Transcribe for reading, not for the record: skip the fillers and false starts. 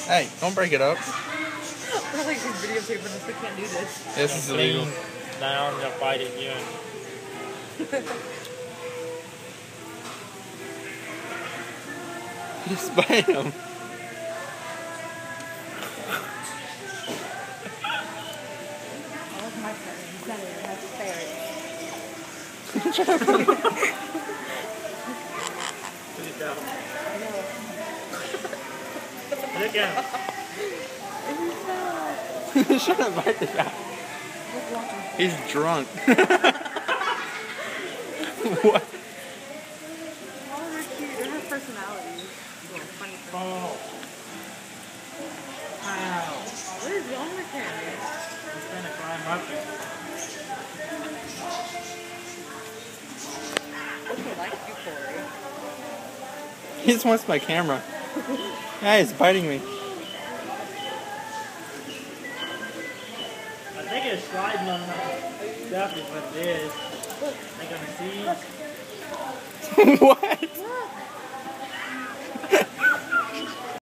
Hey, don't break it up. We're like videotaping this. We can't do this. This is illegal. Down, they'll fight it you. Just bite him. My turn. That's fair. Put it down. I know. Put it down. Shut up, bite the guy. He's drunk. What? Oh, they're cute. They have personalities. Funny. Oh. Ow. What is wrong with him? He's trying to climb up it. Okay, like you, Corey. He just wants my camera. Yeah, he's biting me. I think it's sliding on the stuff is what it is. They're gonna see. What? Look.